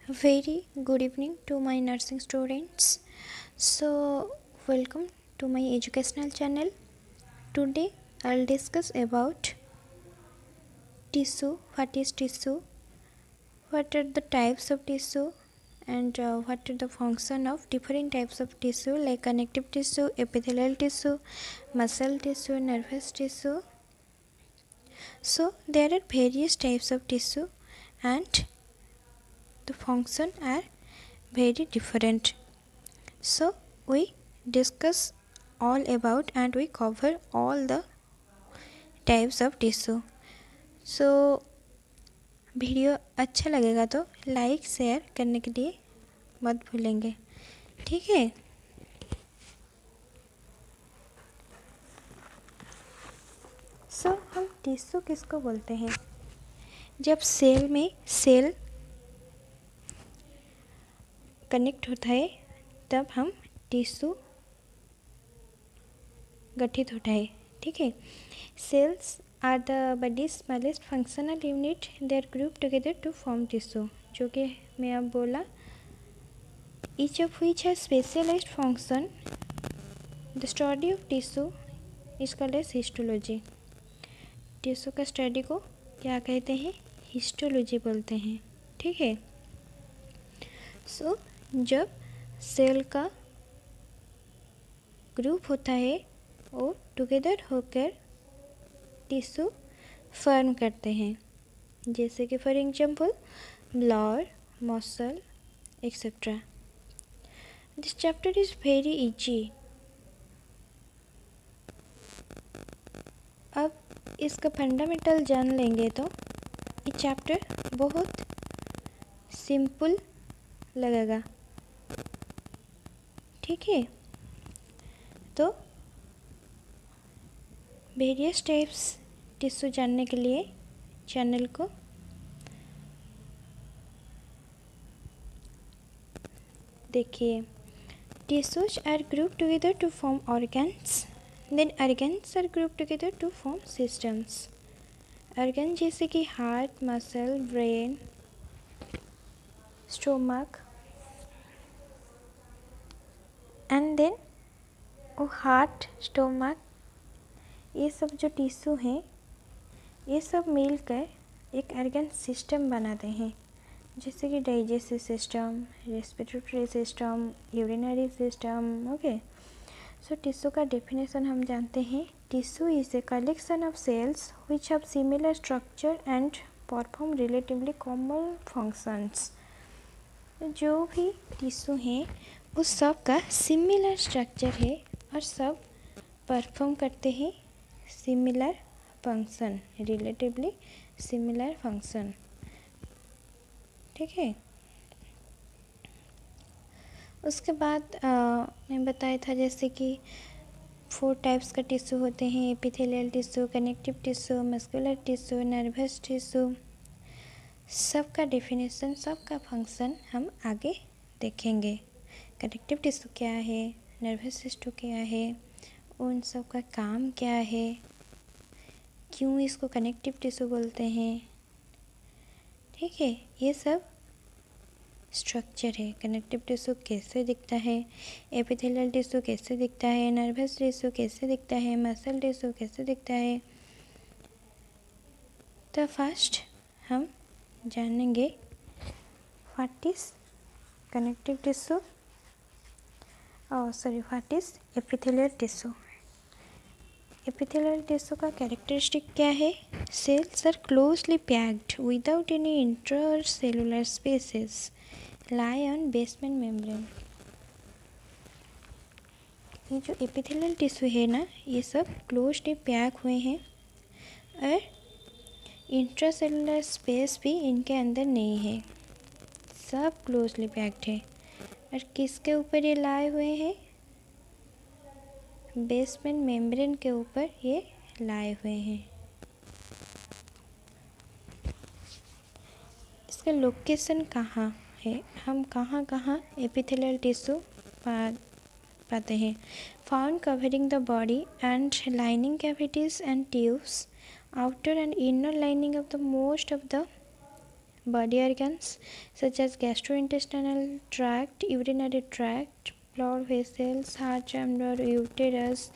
Very good evening to my nursing students. So, welcome to my educational channel. Today, I'll discuss about tissue. What is tissue? What are the types of tissue? And what are the function of different types of tissue like connective tissue, epithelial tissue, muscle tissue, nervous tissue. So, there are various types of tissue, and the function are very different. So we discuss all about and we cover all the types of tissue. So video अच्छा लगेगा तो like share करने के लिए मत भूलेंगे, ठीक है। सो हम टिश्यू किसको बोलते हैं? जब सेल में सेल कनेक्ट होता है तब हम टिश्यू गठित होता है, ठीक है। Cells are the body's smallest functional unit, they are group together to form tissue, जो कि मैं अब बोला। Each of which has specialised function. The study of tissue is called as histology. Tissue का स्टडी को क्या कहते हैं? हिस्टोलॉजी बोलते हैं, ठीक है। सो जब सेल का ग्रुप होता है और टुगेदर होकर टिश्यू फॉर्म करते हैं, जैसे कि for example blood, muscle etcetera. This chapter is very easy. अब इसका फंडामेंटल जान लेंगे तो ये चैप्टर बहुत सिंपल लगेगा, ठीक है। तो वेरियस टाइप्स टिश्यू जानने के लिए चैनल को देखिए। Tissues are group together to form organs, then organs are group together to form systems. Organ जैसे कि heart, muscle, brain, stomach, and then वो हार्ट, स्टोमक, ये सब जो टिश्यू हैं ये सब मिलकर एक ऑर्गन सिस्टम बनाते हैं, जैसे कि digestive system, respiratory system, urinary system. Okay, so tissue का डेफिनेशन हम जानते हैं। Tissue is a collection of cells which have similar structure and perform relatively common functions. जो भी टिश्यू हैं उस सब का सिमिलर स्ट्रक्चर है और सब परफॉर्म करते हैं similar function, relatively similar function, ठीक है। उसके बाद मैं बताया था जैसे कि 4 टाइप्स का टिश्यू होते हैं: epithelial tissue, connective tissue, muscular tissue, nervous tissue. सबका डेफिनेशन, सबका फंक्शन हम आगे देखेंगे। कनेक्टिव टिश्यू क्या है, नर्वस टिश्यू क्या है, उन सब का काम क्या है, क्यों इसको कनेक्टिव टिश्यू बोलते हैं, ठीक है। ये सब स्ट्रक्चर है। कनेक्टिव टिश्यू कैसे दिखता है, एपिथेलियल टिश्यू कैसे दिखता है, नर्वस टिश्यू कैसे दिखता है, मसल टिश्यू कैसे दिखता है। तो फर्स्ट हम जानेंगे what is connective tissue, what is epithelial tissue. Epithelial tissue का कैरेक्टरिस्टिक क्या है? Cells are closely packed without any intracellular spaces, lie on basement membrane. ये जो एपिथेलियल टिश्यू है ना, ये सब क्लोजली पैक हुए हैं और इंट्रासेलुलर स्पेस भी इनके अंदर नहीं है, सब क्लोजली पैक्ड है। और किसके ऊपर ये लाए हुए हैं? बेसमेंट मेम्ब्रेन के ऊपर ये लाए हुए हैं। इसका लोकेशन कहाँ है? हम कहाँ कहाँ एपिथेलियल टिश्यू पाते हैं? Found covering the body and lining cavities and tubes, outer and inner lining of the most of the body organs such as gastrointestinal tract, urinary tract, blood vessels, heart chamber, uterus,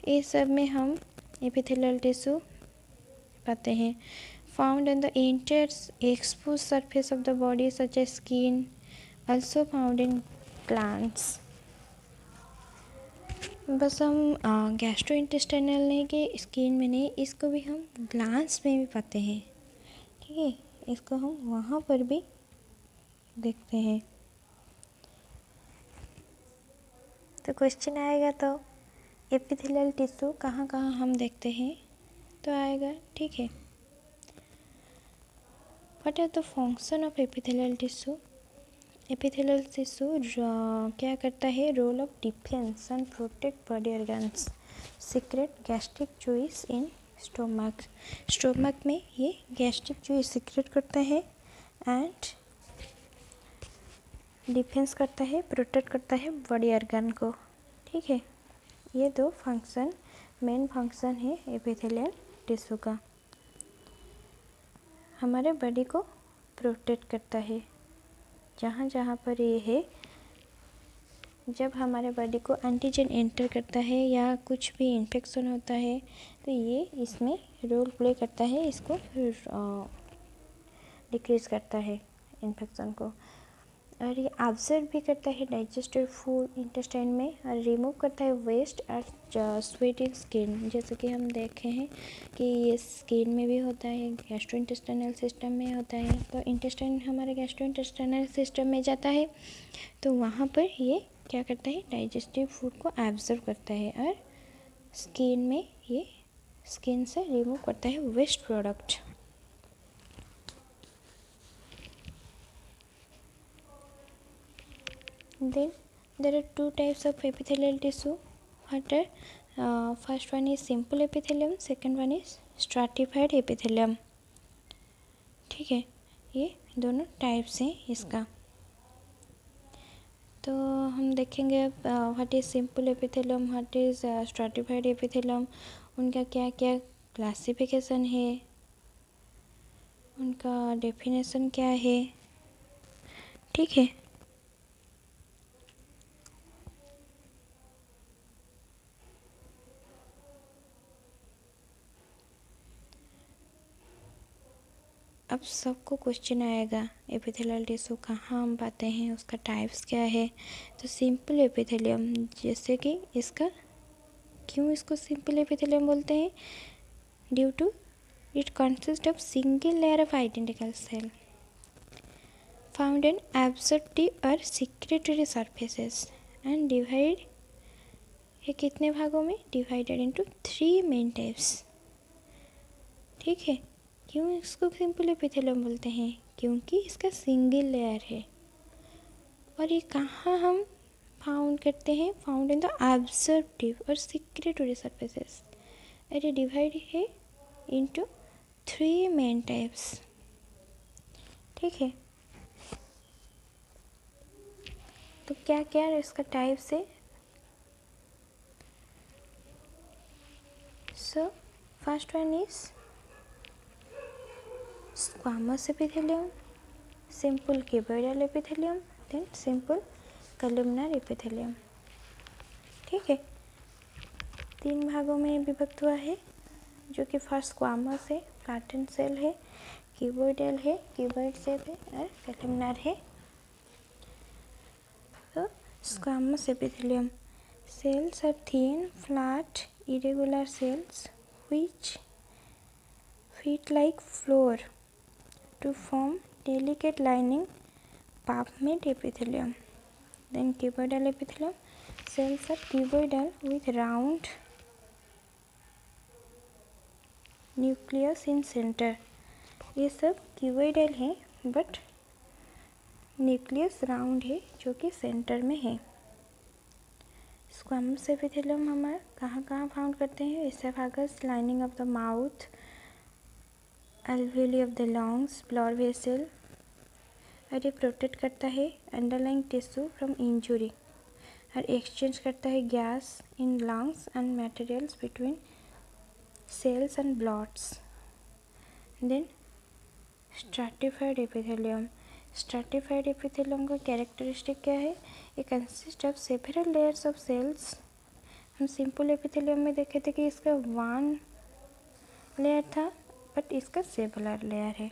ये सब में हम epithelial tissue पाते हैं. Found on the entire exposed surface of the body such as skin, also found in plants. बस हम gastro intestinal नहीं कि स्किन में नहीं, इसको भी हम ग्लांस में भी पाते हैं. ठीक है, इसको हम वहाँ पर भी देखते हैं. तो क्वेश्चन आएगा तो एपिथेलियल टिश्यू कहाँ कहाँ हम देखते हैं, तो आएगा. ठीक है, what are the function of epithelial tissue. Epithelial tissue क्या करता है, role of defence and protect body organs, secrete gastric juice in stomach. Stomach में ये गैस्ट्रिक जूस सीक्रेट करता है एंड डिफेंस करता है, प्रोटेक्ट करता है बॉडी ऑर्गन को. ठीक है, ये दो फंक्शन मेन फंक्शन है एपिथेलियल टिश्यू का. हमारे बॉडी को प्रोटेक्ट करता है. जहाँ जहाँ पर ये है, जब हमारे बॉडी को एंटीजन एंटर करता है या कुछ भी इन्फेक्शन होता है तो ये इसमें रोल प्ले करता है, इसको डिक्रीज़ करता है इन्फेक्शन को. और ये ऑब्जर्व भी करता है डाइजेस्टेड फूड इंटेस्टाइन में, और रिमूव करता है वेस्ट और स्वेट इन स्किन. जैसे कि हम देखे हैं कि ये स्किन में भी होता है, गैस्ट्रो इंटेस्टाइनल सिस्टम में होता है. तो इंटेस्टाइन हमारे गैस्ट्रो इंटेस्टाइनल सिस्टम में जाता है, तो वहाँ पर ये क्या करता है, डाइजेस्टिव फूड को ऑब्जर्व करता है और स्किन में ये स्किन से रिमूव करता है waste product. Then there are two types of epithelial tissue. What are first one is simple epithelium, second one is stratified epithelium. ठीक है, ये दोनों टाइप्स हैं इसका. तो हम देखेंगे अब what is simple epithelium, what is stratified epithelium, उनका क्या क्या क्लासिफिकेशन है, उनका डेफिनेशन क्या है. ठीक है, अब सबको क्वेश्चन आएगा एपिथेलियल टिश्यू कहाँ हम पाते हैं, उसका टाइप्स क्या है. तो सिंपल एपिथेलियम, जैसे कि इसका क्यों इसको सिंपल एपिथेलियम बोलते हैं, due to it consist of single layer of identical cell found in absorptive और सिक्रेटरी सरफेसेस एंड डिवाइड. ये कितने भागों में डिवाइडेड इनटू 3 मेन टाइप्स. ठीक है, क्यों इसको सिंपल एपिथेलियम बोलते हैं, क्योंकि इसका सिंगल लेयर है. और ये कहाँ हम फाउंड करते हैं, फाउंड इन द एब्जॉर्प्टिव और सिक्रेटरी सरफेसेस. और ये डिवाइड है इनटू 3 मेन टाइप्स. ठीक है, तो क्या क्या इसका टाइप्स है. So first one is squamous epithelium, simple cuboidal epithelium, then simple columnar epithelium. ठीक है, 3 भागों में विभक्त हुआ है, जो कि फर्स्ट स्क्वामस है, फ्लैटेंड सेल है, क्यूबोइडल है, क्यूबॉइड शेप है, और कलमनार है. तो squamous epithelium cells are thin, flat, irregular cells which fit like flour to form delicate lining pavement epithelium. Then cuboidal epithelium cells are cuboidal with round nucleus in center. ये सब cuboidal है but nucleus round है जो कि centre में है. Squamous epithelium हमारे कहाँ कहाँ फाउंड करते हैं, oesophagus, lining of the mouth, alveoli of the lungs, blood vessel. और ये प्रोटेक्ट करता है अंडरलाइंग टिश्यू फ्रॉम इंजुरी, और एक्सचेंज करता है gas in lungs and materials between cells and bloods. Then stratified epithelium. Stratified epithelium का characteristic क्या है? ये consist of several layers of cells. हम सिंपल एपिथेलियम में देखे थे कि इसका वन लेयर था, बट इसका सेवरल लेयर है।